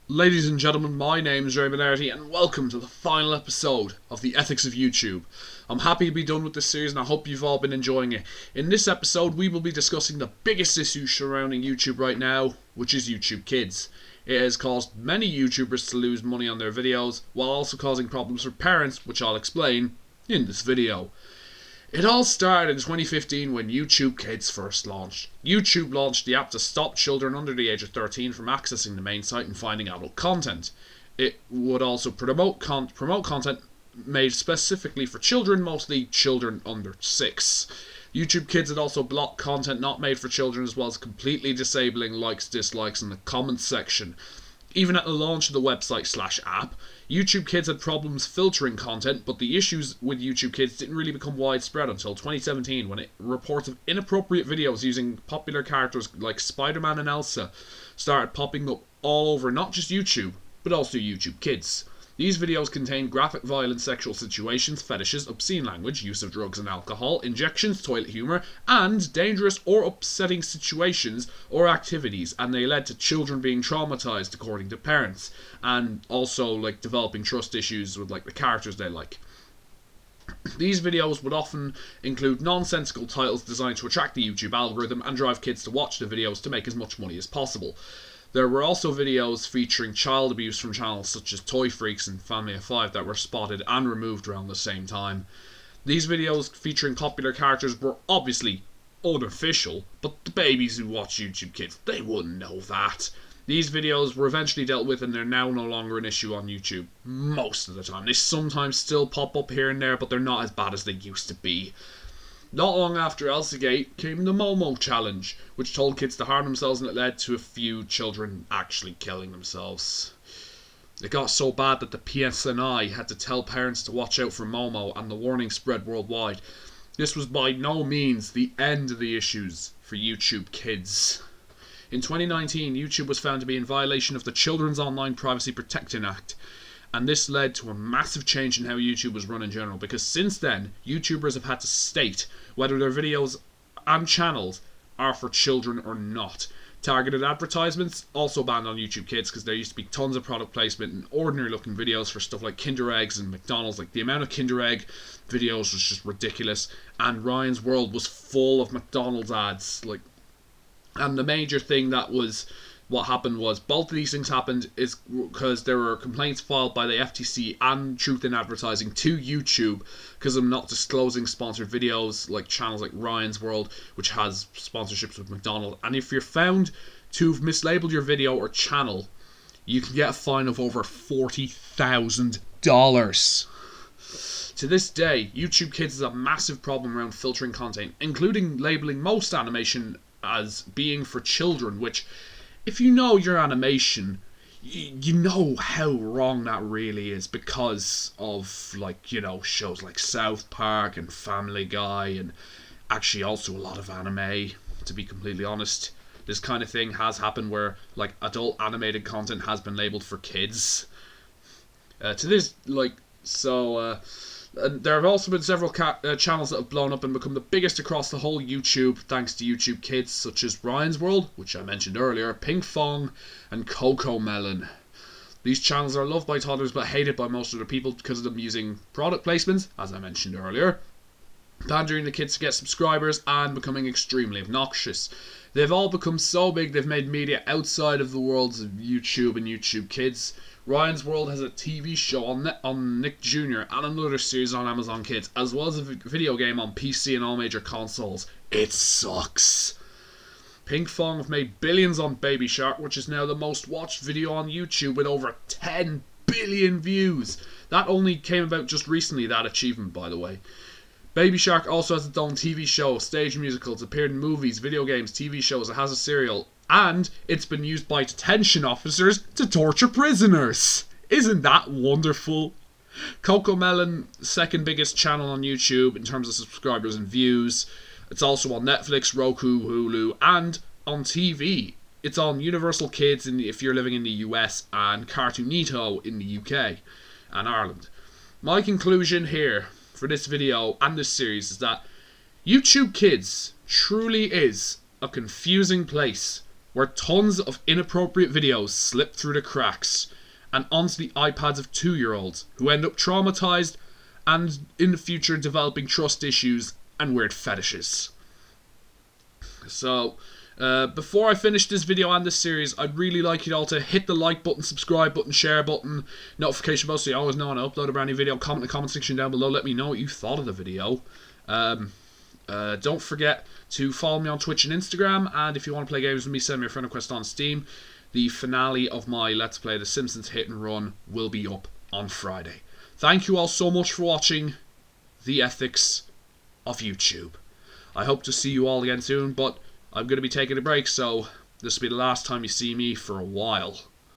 Ladies and gentlemen, my name is Ray Benarty and welcome to the final episode of The Ethics of YouTube. I'm happy to be done with this series and I hope you've all been enjoying it. In this episode we will be discussing the biggest issue surrounding YouTube right now, which is YouTube Kids. It has caused many YouTubers to lose money on their videos, while also causing problems for parents, which I'll explain in this video. It all started in 2015 when YouTube Kids first launched. YouTube launched the app to stop children under the age of 13 from accessing the main site and finding adult content. It would also promote content made specifically for children, mostly children under 6. YouTube Kids had also blocked content not made for children, as well as completely disabling likes, dislikes in the comments section. Even at the launch of the website/app, YouTube Kids had problems filtering content, but the issues with YouTube Kids didn't really become widespread until 2017, when reports of inappropriate videos using popular characters like Spider-Man and Elsa started popping up all over not just YouTube, but also YouTube Kids. These videos contain graphic, violent sexual situations, fetishes, obscene language, use of drugs and alcohol, injections, toilet humour, and dangerous or upsetting situations or activities, and they led to children being traumatised according to parents, and also developing trust issues with the characters they like. These videos would often include nonsensical titles designed to attract the YouTube algorithm and drive kids to watch the videos to make as much money as possible. There were also videos featuring child abuse from channels such as Toy Freaks and Family of 5 that were spotted and removed around the same time. These videos featuring popular characters were obviously unofficial, but the babies who watch YouTube Kids, they wouldn't know that. These videos were eventually dealt with and they're now no longer an issue on YouTube most of the time. They sometimes still pop up here and there, but they're not as bad as they used to be. Not long after Elsagate came the Momo challenge, which told kids to harm themselves, and it led to a few children actually killing themselves. It got so bad that the PSNI had to tell parents to watch out for Momo, and the warning spread worldwide. This was by no means the end of the issues for YouTube Kids. In 2019, YouTube was found to be in violation of the Children's Online Privacy Protection Act, and this led to a massive change in how YouTube was run in general, because since then, YouTubers have had to state whether their videos and channels are for children or not. Targeted advertisements also banned on YouTube Kids, because there used to be tons of product placement and ordinary looking videos for stuff like Kinder Eggs and McDonald's. The amount of Kinder Egg videos was just ridiculous, and Ryan's World was full of McDonald's ads. And the major thing what happened was, both of these things happened is because there were complaints filed by the FTC and Truth in Advertising to YouTube because of not disclosing sponsored videos like channels like Ryan's World, which has sponsorships with McDonald's. And if you're found to have mislabeled your video or channel, you can get a fine of over $40,000. To this day, YouTube Kids has a massive problem around filtering content, including labeling most animation as being for children, which, if you know your animation, you know how wrong that really is, because of shows like South Park and Family Guy, and actually also a lot of anime, to be completely honest. This kind of thing has happened where adult animated content has been labeled for kids. There have also been several channels that have blown up and become the biggest across the whole YouTube thanks to YouTube Kids, such as Ryan's World, which I mentioned earlier, Pink Fong, and Coco Melon. These channels are loved by toddlers but hated by most other people because of them using product placements, as I mentioned earlier, pandering the kids to get subscribers, and becoming extremely obnoxious. They've all become so big they've made media outside of the worlds of YouTube and YouTube Kids. Ryan's World has a TV show on Nick Jr. and another series on Amazon Kids, as well as a video game on PC and all major consoles. It sucks. Pink Fong have made billions on Baby Shark, which is now the most watched video on YouTube with over 10 billion views. That only came about just recently, that achievement, by the way. Baby Shark also has its own TV show, stage musicals, appeared in movies, video games, TV shows, it has a serial, and it's been used by detention officers to torture prisoners. Isn't that wonderful? Coco Melon, second biggest channel on YouTube in terms of subscribers and views. It's also on Netflix, Roku, Hulu, and on TV. It's on Universal Kids if you're living in the US, and Cartoonito in the UK and Ireland. My conclusion here for this video and this series is that YouTube Kids truly is a confusing place where tons of inappropriate videos slip through the cracks and onto the iPads of 2-year-olds who end up traumatized and in the future developing trust issues and weird fetishes. So, before I finish this video and this series, I'd really like you all to hit the like button, subscribe button, share button, notification bell so you always know when I upload a brand new video. Comment in the comment section down below, let me know what you thought of the video. Don't forget to follow me on Twitch and Instagram, and if you want to play games with me, send me a friend request on Steam. The finale of my Let's Play The Simpsons Hit and Run will be up on Friday. Thank you all so much for watching The Ethics of YouTube. I hope to see you all again soon, but I'm going to be taking a break, so this will be the last time you see me for a while.